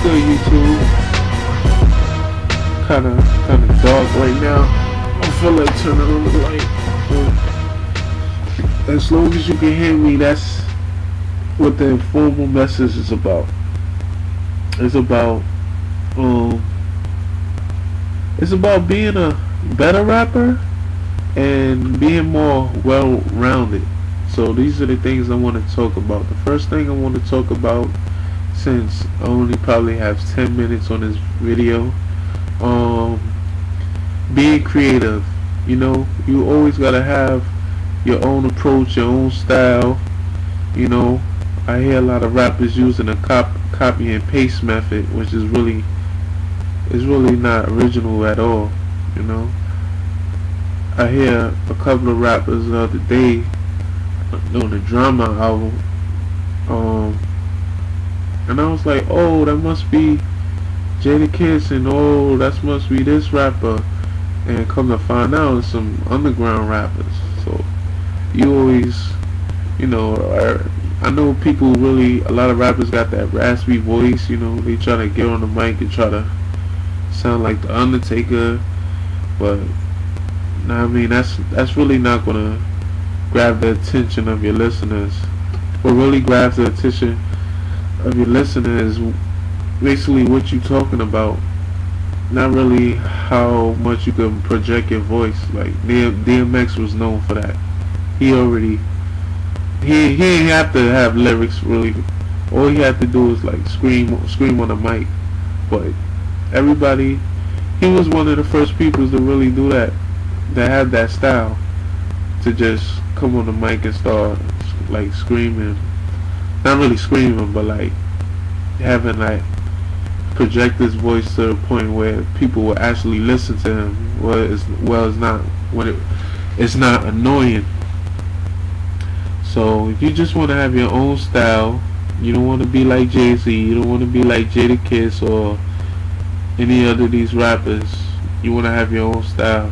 good, YouTube? Kinda dark right now. I feel like turning on the light. As long as you can hear me, that's what the informal message is about. It's about being a better rapper and being more well-rounded. So these are the things I want to talk about. The first thing I want to talk about, since I only probably have 10 minutes on this video, being creative. You know, you always gotta have your own approach, your own style. You know, I hear a lot of rappers using a copy and paste method, which is really not original at all. You know, I hear a couple of rappers the other day on the Drama album, and I was like, oh, that must be Jadakiss, and oh, that must be this rapper, and come to find out it's some underground rappers. So you always, you know, I know people really, a lot of rappers got that raspy voice, you know, they try to get on the mic and try to sound like the Undertaker, but nah, I mean, that's really not gonna grab the attention of your listeners. What really grabs the attention of your listeners is basically what you talking about, not really how much you can project your voice. Like DMX was known for that. He didn't have to have lyrics really. All he had to do was like scream on the mic. But everybody, he was one of the first people to really do that had that style, to just come on the mic and start like screaming. Not really screaming, but like having like project his voice to the point where people will actually listen to him. It's not annoying. So if you just want to have your own style, you don't want to be like Jay-Z, you don't want to be like Jadakiss or any other of these rappers, you want to have your own style.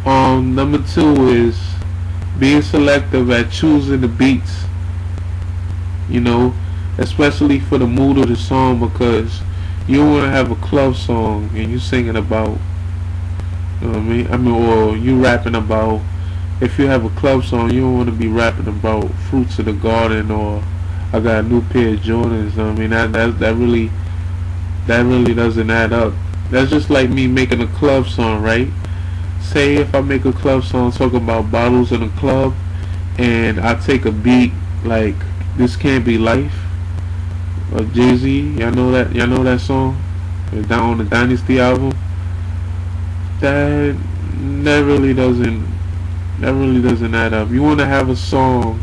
Number 2 is being selective at choosing the beats, you know, especially for the mood of the song, because you don't want to have a club song and you singing about, you know what I mean, or you rapping about, if you have a club song, you don't want to be rapping about fruits of the garden or I got a new pair of Jordans. You know what I mean, that really doesn't add up. That's just like me making a club song, right? Say if I make a club song talking about bottles in a club, and I take a beat like This Can't Be Life of Jay-Z. Y'all know that song? Down on the Dynasty album. That really doesn't add up. You want to have a song,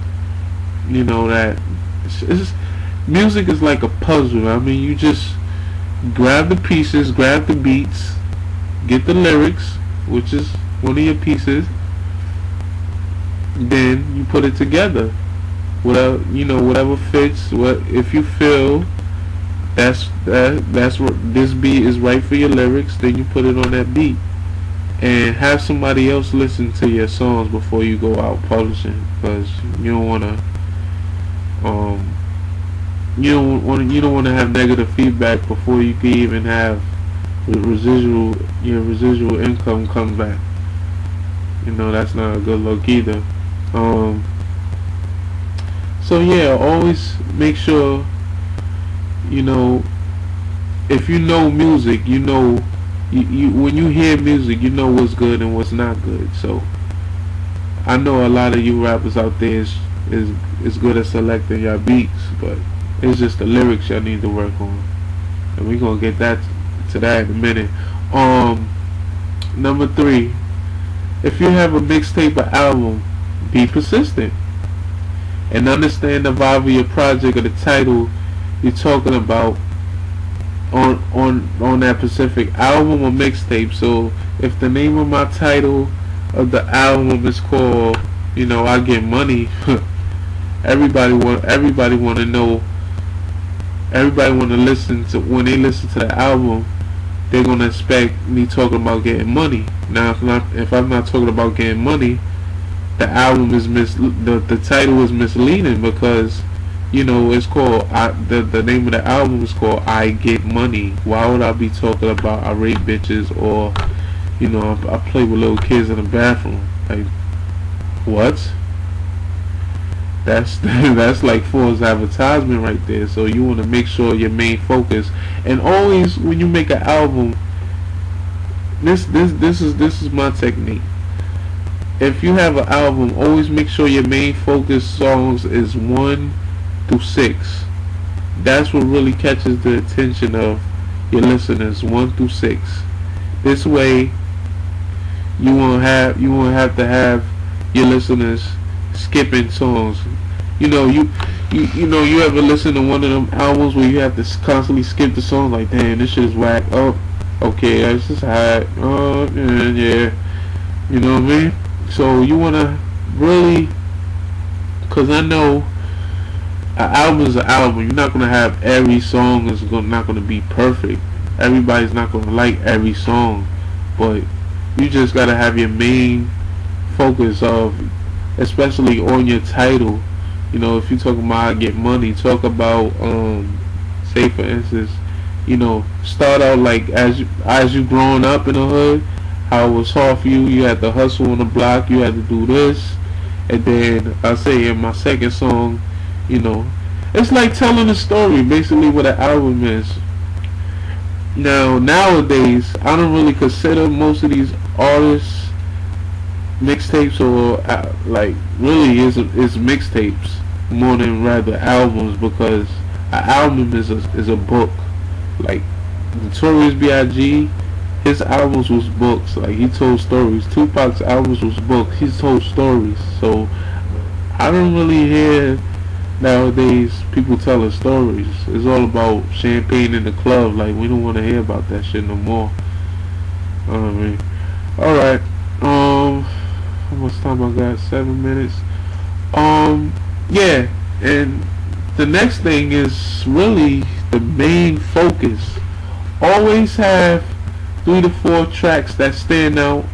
you know, that music is like a puzzle. I mean, you just grab the pieces, grab the beats, get the lyrics, which is one of your pieces, then you put it together. Whatever fits. If you feel that's what this beat is right for your lyrics, then you put it on that beat, and have somebody else listen to your songs before you go out publishing, because you don't want to have negative feedback before you can even have your residual income come back. You know, that's not a good look either. So yeah, always make sure, you know, if you know music, you know, when you hear music, you know what's good and what's not good. So I know a lot of you rappers out there is good at selecting your beats, but it's just the lyrics y'all need to work on, and we're gonna get to that in a minute. Number 3, if you have a mixtape or album, be persistent and understand the vibe of your project or the title you're talking about on that specific album or mixtape. So if the name of my title of the album is called, you know, I Get Money, everybody want to know. Everybody want to listen to, when they listen to the album, they're gonna expect me talking about getting money. Now, if I'm not talking about getting money, the album is the title is misleading, because You know, it's called the name of the album is called I Get Money. Why would I be talking about I rape bitches, or you know, I play with little kids in the bathroom? Like, what? That's like false advertisement right there. So you want to make sure your main focus, and always when you make an album, this is my technique. If you have an album, always make sure your main focus songs is 1 through 6. That's what really catches the attention of your listeners. 1 through 6. This way, you won't have to have your listeners skipping songs. You know, you ever listen to one of them albums where you have to constantly skip the song? Like, damn, this shit is whack. Oh, okay, that's just hot. Oh, yeah. You know what I mean? So you wanna really, cause I know an album is an album. You're not gonna have every song is not gonna be perfect. Everybody's not gonna like every song, but you just gotta have your main focus of, especially on your title. You know, if you're talking about I Get Money, talk about say for instance, you know, start out like as you growing up in the hood, how it was hard for you. You had to hustle on the block. You had to do this, and then I say in my second song, you know, it's like telling a story. Basically, what an album is. Now nowadays, I don't really consider most of these artists mixtapes, or like really is mixtapes more than rather albums, because an album is a book. Like Notorious B.I.G., his albums was books. Like, he told stories. Tupac's albums was books. He told stories. So I don't really hear nowadays people telling stories. It's all about champagne in the club. Like, we don't want to hear about that shit no more. I mean, all right. How much time I got? 7 minutes. Yeah. And the next thing is really the main focus. Always have 3 to 4 tracks that stand out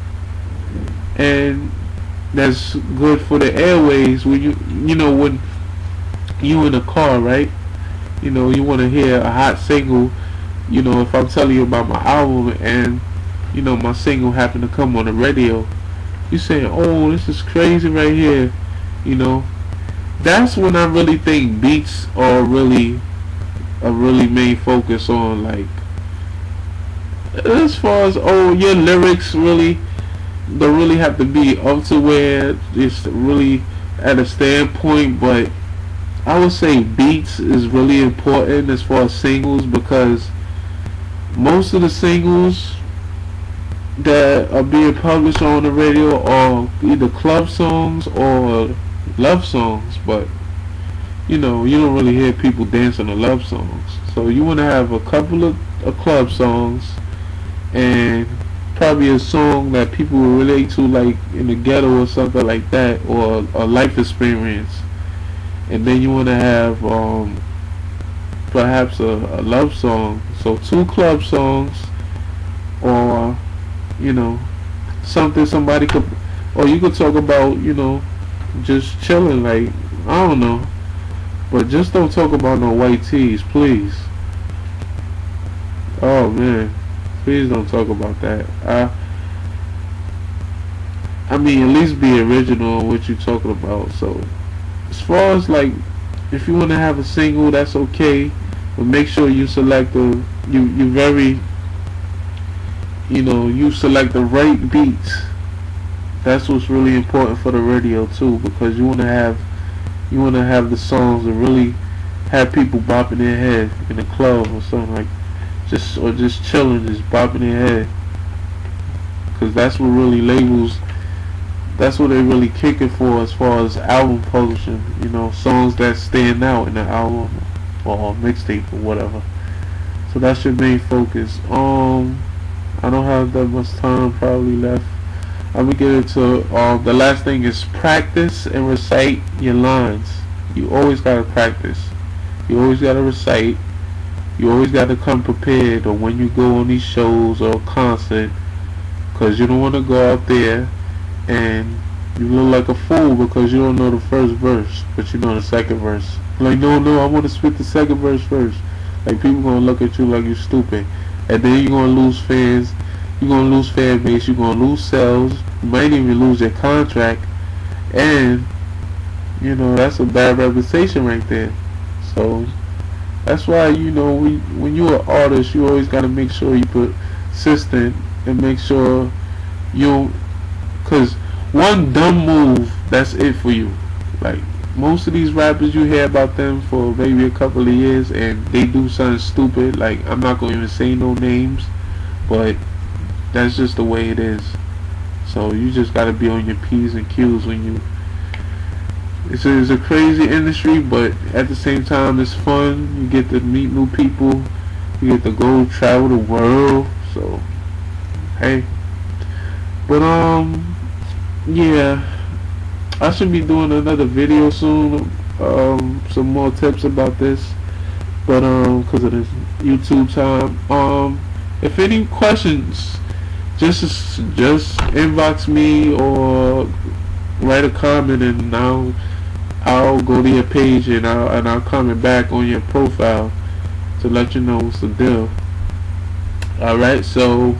and that's good for the airways. When you know, when you in a car, right? You know, you want to hear a hot single. You know, if I'm telling you about my album and you know my single happened to come on the radio, you saying, oh, this is crazy right here. You know, that's when I really think beats are really main focus on. Like, as far as, oh, your lyrics really don't really have to be up to where it's really at a standpoint, but I would say beats is really important as far as singles, because most of the singles that are being published on the radio are either club songs or love songs, but you know, you don't really hear people dancing to love songs. So you want to have a couple of club songs and probably a song that people will relate to, like in the ghetto or something like that, or a life experience. And then you want to have perhaps a love song. So 2 club songs, or you know, something somebody could, or you could talk about, you know, just chilling, like, I don't know, but just don't talk about no white tees, please. Oh man, please don't talk about that. I mean, at least be original in what you're talking about. So as far as like, if you want to have a single, that's okay, but make sure you select you select the right beats. That's what's really important for the radio too, because you want to have the songs that really have people bopping their head in the club or something, like just chilling, just bopping their head, because that's what really labels, that's what they really kicking for as far as album publishing. You know, songs that stand out in the album or mixtape or whatever. So that's your main focus. I don't have that much time probably left. I'm gonna get into the last thing is practice and recite your lines. You always gotta practice. You always gotta recite. You always gotta come prepared, or when you go on these shows or concert, because you don't want to go out there and You look like a fool because you don't know the first verse, but you know the second verse. Like, no, I want to spit the second verse first. Like, people gonna look at you like you're stupid, and then you're gonna lose fans. You're gonna lose fan base. You're gonna lose sales. You might even lose your contract, and you know that's a bad reputation right there. So that's why, you know, when you're an artist, you always gotta make sure you put consistent and make sure you, cause one dumb move, that's it for you. Like, most of these rappers, you hear about them for maybe a couple of years and they do something stupid. Like, I'm not gonna even say no names, but that's just the way it is. So you just gotta be on your P's and Q's when you. It's a crazy industry, but at the same time, it's fun. You get to meet new people. You get to go travel the world. So, hey. But yeah, I should be doing another video soon. Some more tips about this. But because of this YouTube time. If any questions, just inbox me or write a comment, and I'll go to your page and I'll comment back on your profile to let you know what's the deal. Alright, so